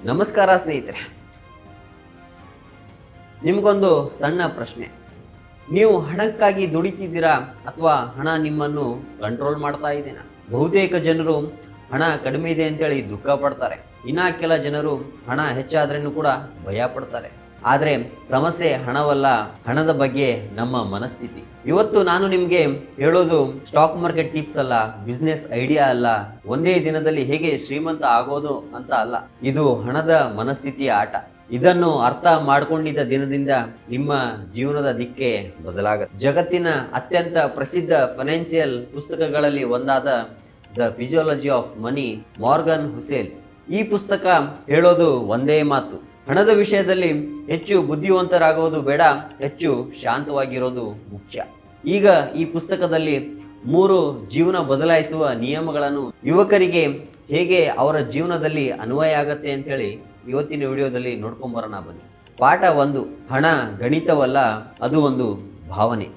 ನಮಸ್ಕಾರ ಸ್ನೇಹಿತರೆ, ನಿಮಗೊಂದು ಸಣ್ಣ ಪ್ರಶ್ನೆ. ನೀವು ಹಣಕ್ಕಾಗಿ ದುಡಿತಿದ್ದೀರಾ ಅಥವಾ ಹಣ ನಿಮ್ಮನ್ನು ಕಂಟ್ರೋಲ್ ಮಾಡ್ತಾ ಇದ್ದೀನಾ? ಬಹುತೇಕ ಜನರು ಹಣ ಕಡಿಮೆ ಇದೆ ಅಂತೇಳಿ ದುಃಖ ಪಡ್ತಾರೆ. ಇನ್ನ ಕೆಲ ಜನರು ಹಣ ಹೆಚ್ಚಾದ್ರೂ ಕೂಡ ಭಯ ಪಡ್ತಾರೆ. ಆದ್ರೆ ಸಮಸ್ಯೆ ಹಣವಲ್ಲ, ಹಣದ ಬಗ್ಗೆ ನಮ್ಮ ಮನಸ್ಥಿತಿ. ಇವತ್ತು ನಾನು ನಿಮ್ಗೆ ಹೇಳೋದು ಸ್ಟಾಕ್ ಮಾರ್ಕೆಟ್ ಟಿಪ್ಸ್ ಅಲ್ಲ, ಬಿಸ್ನೆಸ್ ಐಡಿಯಾ ಅಲ್ಲ, ಒಂದೇ ದಿನದಲ್ಲಿ ಹೇಗೆ ಶ್ರೀಮಂತ ಆಗೋದು ಅಂತ ಅಲ್ಲ. ಇದು ಹಣದ ಮನಸ್ಥಿತಿಯ ಆಟ. ಇದನ್ನು ಅರ್ಥ ಮಾಡ್ಕೊಂಡಿದ್ದ ದಿನದಿಂದ ನಿಮ್ಮ ಜೀವನದ ದಿಕ್ಕೆ ಬದಲಾಗುತ್ತೆ. ಜಗತ್ತಿನ ಅತ್ಯಂತ ಪ್ರಸಿದ್ಧ ಫೈನಾನ್ಸಿಯಲ್ ಪುಸ್ತಕಗಳಲ್ಲಿ ಒಂದಾದ the physiology of money, Morgan Housel, ಈ ಪುಸ್ತಕ ಹೇಳೋದು ಒಂದೇ ಮಾತು: ಹಣದ ವಿಷಯದಲ್ಲಿ ಹೆಚ್ಚು ಬುದ್ಧಿವಂತರಾಗುವುದು ಬೇಡ, ಹೆಚ್ಚು ಶಾಂತವಾಗಿರೋದು ಮುಖ್ಯ. ಈಗ ಈ ಪುಸ್ತಕದಲ್ಲಿ 3 ಜೀವನ ಬದಲಾಯಿಸುವ ನಿಯಮಗಳನ್ನು ಯುವಕರಿಗೆ ಹೇಗೆ ಅವರ ಜೀವನದಲ್ಲಿ ಅನ್ವಯ ಆಗತ್ತೆ ಅಂತ ಹೇಳಿ ಇವತ್ತಿನ ವಿಡಿಯೋದಲ್ಲಿ ನೋಡ್ಕೊಂಬರೋಣ ಬನ್ನಿ. ಪಾಠ 1: ಹಣ ಗಣಿತವಲ್ಲ, ಅದು ಒಂದು ಭಾವನೆ.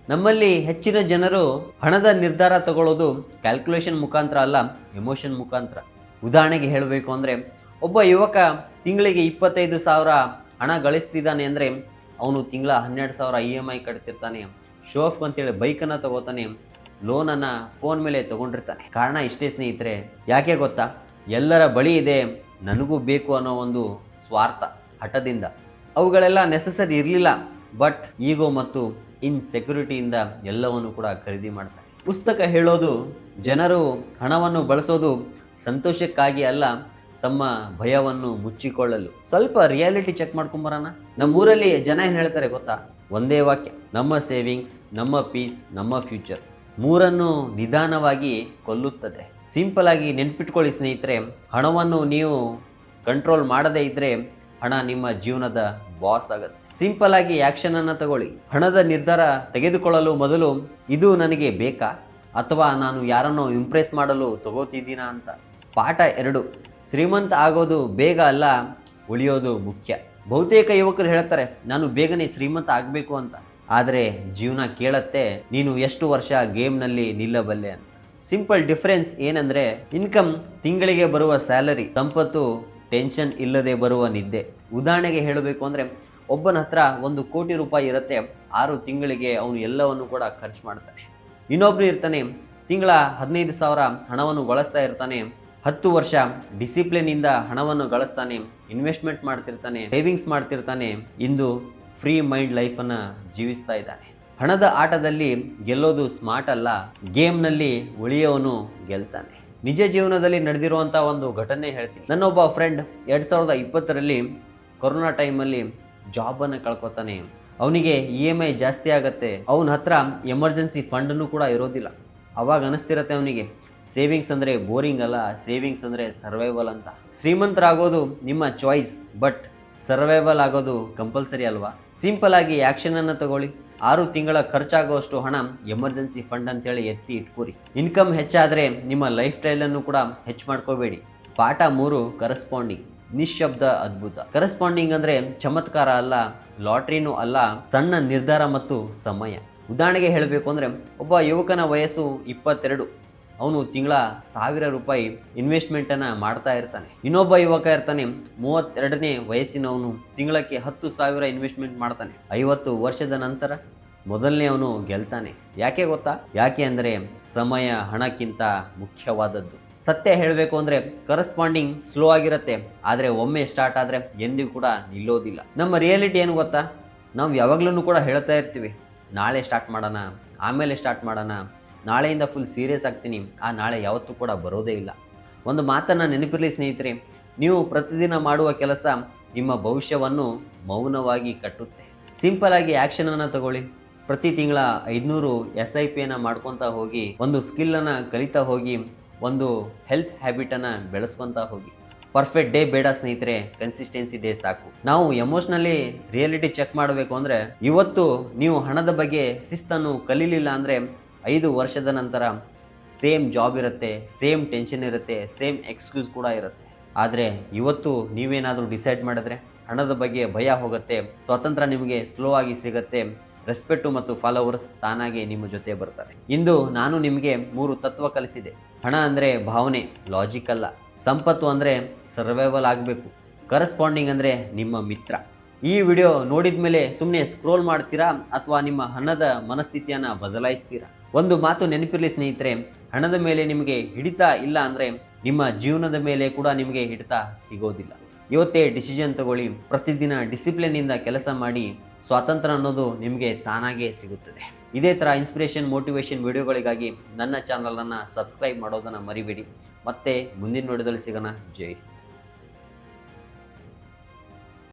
ನಮ್ಮಲ್ಲಿ ಹೆಚ್ಚಿನ ಜನರು ಹಣದ ನಿರ್ಧಾರ ತಗೊಳ್ಳೋದು ಕ್ಯಾಲ್ಕುಲೇಷನ್ ಮುಖಾಂತರ ಅಲ್ಲ, ಎಮೋಷನ್ ಮುಖಾಂತರ. ಉದಾಹರಣೆಗೆ ಹೇಳಬೇಕು ಅಂದರೆ, ಒಬ್ಬ ಯುವಕ ತಿಂಗಳಿಗೆ 25,000 ಹಣ ಗಳಿಸ್ತಿದ್ದಾನೆ ಅಂದರೆ ಅವನು ತಿಂಗಳ 12,000 EMI ಕಟ್ತಿರ್ತಾನೆ, ಶೋ ಆಫ್ ಅಂತೇಳಿ ಬೈಕನ್ನು ತಗೋತಾನೆ, ಲೋನನ್ನು ಫೋನ್ ಮೇಲೆ ತೊಗೊಂಡಿರ್ತಾನೆ. ಕಾರಣ ಇಷ್ಟೇ ಸ್ನೇಹಿತರೆ, ಯಾಕೆ ಗೊತ್ತಾ? ಎಲ್ಲರ ಬಳಿ ಇದೆ, ನನಗೂ ಬೇಕು ಅನ್ನೋ ಒಂದು ಸ್ವಾರ್ಥ, ಹಠದಿಂದ. ಅವುಗಳೆಲ್ಲ ನೆಸಸರಿ ಇರಲಿಲ್ಲ, ಬಟ್ ಈಗೋ ಮತ್ತು ಇನ್ಸೆಕ್ಯೂರಿಟಿಯಿಂದ ಎಲ್ಲವನ್ನು ಕೂಡ ಖರೀದಿ ಮಾಡ್ತಾರೆ. ಪುಸ್ತಕ ಹೇಳೋದು ಜನರು ಹಣವನ್ನು ಬಳಸೋದು ಸಂತೋಷಕ್ಕಾಗಿ ಅಲ್ಲ, ತಮ್ಮ ಭಯವನ್ನು ಮುಚ್ಚಿಕೊಳ್ಳಲು. ಸ್ವಲ್ಪ ರಿಯಾಲಿಟಿ ಚೆಕ್ ಮಾಡ್ಕೊಂಬರೋಣ. ನಮ್ಮೂರಲ್ಲಿ ಜನ ಏನು ಹೇಳ್ತಾರೆ ಗೊತ್ತಾ? ಒಂದೇ ವಾಕ್ಯ: ನಮ್ಮ ಸೇವಿಂಗ್ಸ್, ನಮ್ಮ ಪೀಸ್, ನಮ್ಮ ಫ್ಯೂಚರ್. ಮೂರನ್ನು ನಿಧಾನವಾಗಿ ಕೊಲ್ಲುತ್ತದೆ. ಸಿಂಪಲ್ ಆಗಿ ನೆನ್ಪಿಟ್ಕೊಳ್ಳಿ ಸ್ನೇಹಿತರೆ, ಹಣವನ್ನು ನೀವು ಕಂಟ್ರೋಲ್ ಮಾಡದೇ ಇದ್ದರೆ ಹಣ ನಿಮ್ಮ ಜೀವನದ ಬಾಸ್ ಆಗುತ್ತೆ. ಸಿಂಪಲ್ ಆಗಿ ಆ್ಯಕ್ಷನ್ ಅನ್ನು ತಗೊಳ್ಳಿ. ಹಣದ ನಿರ್ಧಾರ ತೆಗೆದುಕೊಳ್ಳಲು ಮೊದಲು ಇದು ನನಗೆ ಬೇಕಾ ಅಥವಾ ನಾನು ಯಾರನ್ನೋ ಇಂಪ್ರೆಸ್ ಮಾಡಲು ತಗೋತಿದ್ದೀನಾ ಅಂತ. ಪಾಠ 2: ಶ್ರೀಮಂತ ಆಗೋದು ಬೇಗ ಅಲ್ಲ, ಉಳಿಯೋದು ಮುಖ್ಯ. ಬಹುತೇಕ ಯುವಕರು ಹೇಳ್ತಾರೆ, ನಾನು ಬೇಗನೆ ಶ್ರೀಮಂತ ಆಗಬೇಕು ಅಂತ. ಆದರೆ ಜೀವನ ಕೇಳತ್ತೆ, ನೀನು ಎಷ್ಟು ವರ್ಷ ಗೇಮ್ನಲ್ಲಿ ನಿಲ್ಲಬಲ್ಲೆ ಅಂತ. ಸಿಂಪಲ್ ಡಿಫರೆನ್ಸ್ ಏನಂದರೆ, ಇನ್ಕಮ್ ತಿಂಗಳಿಗೆ ಬರುವ ಸ್ಯಾಲರಿ, ಸಂಪತ್ತು ಟೆನ್ಷನ್ ಇಲ್ಲದೆ ಬರುವ ನಿದ್ದೆ. ಉದಾಹರಣೆಗೆ ಹೇಳಬೇಕು ಅಂದರೆ, ಒಬ್ಬನ ಹತ್ರ 1 ಕೋಟಿ ರೂಪಾಯಿ ಇರುತ್ತೆ, 6 ತಿಂಗಳಿಗೆ ಅವನು ಎಲ್ಲವನ್ನು ಕೂಡ ಖರ್ಚು ಮಾಡ್ತಾನೆ. ಇನ್ನೊಬ್ಬರು ಇರ್ತಾನೆ, ತಿಂಗಳ 15,000 ಹಣವನ್ನು ಗಳಿಸ್ತಾ ಇರ್ತಾನೆ, 10 ವರ್ಷ ಡಿಸಿಪ್ಲಿನಿಂದ ಹಣವನ್ನು ಗಳಿಸ್ತಾನೆ, ಇನ್ವೆಸ್ಟ್ಮೆಂಟ್ ಮಾಡ್ತಿರ್ತಾನೆ, ಸೇವಿಂಗ್ಸ್ ಮಾಡ್ತಿರ್ತಾನೆ, ಇಂದು ಫ್ರೀ ಮೈಂಡ್ ಲೈಫನ್ನು ಜೀವಿಸ್ತಾ ಇದ್ದಾನೆ. ಹಣದ ಆಟದಲ್ಲಿ ಗೆಲ್ಲೋದು ಸ್ಮಾರ್ಟ್ ಅಲ್ಲ, ಗೇಮ್ನಲ್ಲಿ ಉಳಿಯೋನು ಗೆಲ್ತಾನೆ. ನಿಜ ಜೀವನದಲ್ಲಿ ನಡೆದಿರುವಂಥ ಒಂದು ಘಟನೆ ಹೇಳ್ತೀನಿ. ನನ್ನೊಬ್ಬ ಫ್ರೆಂಡ್ 2020ರಲ್ಲಿ ಕೊರೋನಾ ಟೈಮಲ್ಲಿ ಜಾಬನ್ನು ಕಳ್ಕೊತಾನೆ. ಅವನಿಗೆ EMI ಜಾಸ್ತಿ ಆಗುತ್ತೆ, ಅವನ ಹತ್ರ ಎಮರ್ಜೆನ್ಸಿ ಫಂಡನ್ನು ಕೂಡ ಇರೋದಿಲ್ಲ. ಅವಾಗ ಅನಿಸ್ತಿರತ್ತೆ ಅವನಿಗೆ, ಸೇವಿಂಗ್ಸ್ ಅಂದರೆ ಬೋರಿಂಗ್ ಅಲ್ಲ, ಸೇವಿಂಗ್ಸ್ ಅಂದರೆ ಸರ್ವೈವಲ್ ಅಂತ. ಶ್ರೀಮಂತರಾಗೋದು ನಿಮ್ಮ ಚಾಯ್ಸ್, ಬಟ್ ಸರ್ವೈವಲ್ ಆಗೋದು ಕಂಪಲ್ಸರಿ ಅಲ್ವಾ? ಸಿಂಪಲ್ ಆಗಿ ಆ್ಯಕ್ಷನನ್ನು ತಗೊಳ್ಳಿ. 6 ತಿಂಗಳ ಖರ್ಚಾಗುವಷ್ಟು ಹಣ ಎಮರ್ಜೆನ್ಸಿ ಫಂಡ್ ಅಂತೇಳಿ ಎತ್ತಿ ಇಟ್ಕೋರಿ. ಇನ್ಕಮ್ ಹೆಚ್ಚಾದರೆ ನಿಮ್ಮ ಲೈಫ್ ಸ್ಟೈಲನ್ನು ಕೂಡ ಹೆಚ್ಚು ಮಾಡ್ಕೋಬೇಡಿ. ಪಾಠ 3: ಕರೆಸ್ಪಾಂಡಿಂಗ್, ನಿಶ್ಶಬ್ದ ಅದ್ಭುತ. ಕರೆಸ್ಪಾಂಡಿಂಗ್ ಅಂದರೆ ಚಮತ್ಕಾರ ಅಲ್ಲ, ಲಾಟ್ರಿನೂ ಅಲ್ಲ, ಸಣ್ಣ ನಿರ್ಧಾರ ಮತ್ತು ಸಮಯ. ಉದಾಹರಣೆಗೆ ಹೇಳಬೇಕು ಅಂದರೆ, ಒಬ್ಬ ಯುವಕನ ವಯಸ್ಸು 22, ಅವನು ತಿಂಗಳ 1,000 ರೂಪಾಯಿ ಇನ್ವೆಸ್ಟ್ಮೆಂಟನ್ನು ಮಾಡ್ತಾ ಇರ್ತಾನೆ. ಇನ್ನೊಬ್ಬ ಯುವಕ ಇರ್ತಾನೆ, 32ನೇ ವಯಸ್ಸಿನವನು, ತಿಂಗಳಕ್ಕೆ 10,000 ಇನ್ವೆಸ್ಟ್ಮೆಂಟ್ ಮಾಡ್ತಾನೆ. 50 ವರ್ಷದ ನಂತರ ಮೊದಲನೇ ಅವನು ಗೆಲ್ತಾನೆ. ಯಾಕೆ ಗೊತ್ತಾ? ಯಾಕೆ ಅಂದರೆ ಸಮಯ ಹಣಕ್ಕಿಂತ ಮುಖ್ಯವಾದದ್ದು. ಸತ್ಯ ಹೇಳಬೇಕು ಅಂದರೆ, ಕರೆಸ್ಪಾಂಡಿಂಗ್ ಸ್ಲೋ ಆಗಿರುತ್ತೆ, ಆದರೆ ಒಮ್ಮೆ ಸ್ಟಾರ್ಟ್ ಆದರೆ ಎಂದಿಗೂ ಕೂಡ ನಿಲ್ಲೋದಿಲ್ಲ. ನಮ್ಮ ರಿಯಾಲಿಟಿ ಏನು ಗೊತ್ತಾ? ನಾವು ಯಾವಾಗಲೂ ಕೂಡ ಹೇಳ್ತಾ ಇರ್ತೀವಿ, ನಾಳೆ ಸ್ಟಾರ್ಟ್ ಮಾಡೋಣ, ಆಮೇಲೆ ಸ್ಟಾರ್ಟ್ ಮಾಡೋಣ, ನಾಳೆಯಿಂದ ಫುಲ್ ಸೀರಿಯಸ್ ಆಗ್ತೀನಿ. ಆ ನಾಳೆ ಯಾವತ್ತೂ ಕೂಡ ಬರೋದೇ ಇಲ್ಲ. ಒಂದು ಮಾತನ್ನು ನೆನಪಿರಲಿ ಸ್ನೇಹಿತರೆ, ನೀವು ಪ್ರತಿದಿನ ಮಾಡುವ ಕೆಲಸ ನಿಮ್ಮ ಭವಿಷ್ಯವನ್ನು ಮೌನವಾಗಿ ಕಟ್ಟುತ್ತೆ. ಸಿಂಪಲ್ ಆಗಿ ಆ್ಯಕ್ಷನನ್ನು ತಗೊಳ್ಳಿ. ಪ್ರತಿ ತಿಂಗಳ 500 SIPಯನ್ನು ಮಾಡ್ಕೊತಾ ಹೋಗಿ, ಒಂದು ಸ್ಕಿಲ್ಲನ್ನು ಕಲಿತಾ ಹೋಗಿ, ಒಂದು ಹೆಲ್ತ್ ಹ್ಯಾಬಿಟನ್ನು ಬೆಳೆಸ್ಕೊತಾ ಹೋಗಿ. ಪರ್ಫೆಕ್ಟ್ ಡೇ ಬೇಡ ಸ್ನೇಹಿತರೆ, ಕನ್ಸಿಸ್ಟೆನ್ಸಿ ಡೇ ಸಾಕು. ನಾವು ಎಮೋಷ್ನಲಿ ರಿಯಾಲಿಟಿ ಚೆಕ್ ಮಾಡಬೇಕು ಅಂದರೆ, ಇವತ್ತು ನೀವು ಹಣದ ಬಗ್ಗೆ ಶಿಸ್ತನ್ನು ಕಲೀಲಿಲ್ಲ ಅಂದರೆ 5 ವರ್ಷದ ನಂತರ ಸೇಮ್ ಜಾಬ್ ಇರುತ್ತೆ, ಸೇಮ್ ಟೆನ್ಷನ್ ಇರುತ್ತೆ, ಸೇಮ್ ಎಕ್ಸ್ಕ್ಯೂಸ್ ಕೂಡ ಇರುತ್ತೆ. ಆದರೆ ಇವತ್ತು ನೀವೇನಾದರೂ ಡಿಸೈಡ್ ಮಾಡಿದ್ರೆ ಹಣದ ಬಗ್ಗೆ ಭಯ ಹೋಗುತ್ತೆ, ಸ್ವಾತಂತ್ರ್ಯ ನಿಮಗೆ ಸ್ಲೋ ಆಗಿ ಸಿಗುತ್ತೆ, ರೆಸ್ಪೆಕ್ಟು ಮತ್ತು ಫಾಲೋವರ್ಸ್ ತಾನಾಗೆ ನಿಮ್ಮ ಜೊತೆ ಬರ್ತಾರೆ. ಇಂದು ನಾನು ನಿಮಗೆ 3 ತತ್ವ ಕಲಿಸಿದೆ. ಹಣ ಅಂದರೆ ಭಾವನೆ, ಲಾಜಿಕ್ ಅಲ್ಲ. ಸಂಪತ್ತು ಅಂದರೆ ಸರ್ವೈವಲ್ ಆಗಬೇಕು. ಕರೆಸ್ಪಾಂಡಿಂಗ್ ಅಂದರೆ ನಿಮ್ಮ ಮಿತ್ರ. ಈ ವಿಡಿಯೋ ನೋಡಿದ ಮೇಲೆ ಸುಮ್ಮನೆ ಸ್ಕ್ರೋಲ್ ಮಾಡ್ತೀರಾ ಅಥವಾ ನಿಮ್ಮ ಹಣದ ಮನಸ್ಥಿತಿಯನ್ನು ಬದಲಾಯಿಸ್ತೀರಾ? ಒಂದು ಮಾತು ನೆನಪಿರಲಿ ಸ್ನೇಹಿತರೆ, ಹಣದ ಮೇಲೆ ನಿಮಗೆ ಹಿಡಿತ ಇಲ್ಲ ಅಂದರೆ ನಿಮ್ಮ ಜೀವನದ ಮೇಲೆ ಕೂಡ ನಿಮಗೆ ಹಿಡಿತ ಸಿಗೋದಿಲ್ಲ. ಇವತ್ತೇ ಡಿಸಿಷನ್ ತಗೊಳ್ಳಿ, ಪ್ರತಿದಿನ ಡಿಸಿಪ್ಲಿನಿಂದ ಕೆಲಸ ಮಾಡಿ, ಸ್ವಾತಂತ್ರ್ಯ ಅನ್ನೋದು ನಿಮಗೆ ತಾನಾಗೇ ಸಿಗುತ್ತದೆ. ಇದೇ ಥರ ಇನ್ಸ್ಪಿರೇಷನ್ ಮೋಟಿವೇಶನ್ ವಿಡಿಯೋಗಳಿಗಾಗಿ ನನ್ನ ಚಾನಲನ್ನು ಸಬ್ಸ್ಕ್ರೈಬ್ ಮಾಡೋದನ್ನು ಮರಿಬೇಡಿ. ಮತ್ತೆ ಮುಂದಿನ ವಿಡಿಯೋದಲ್ಲಿ ಸಿಗೋಣ. ಜೈ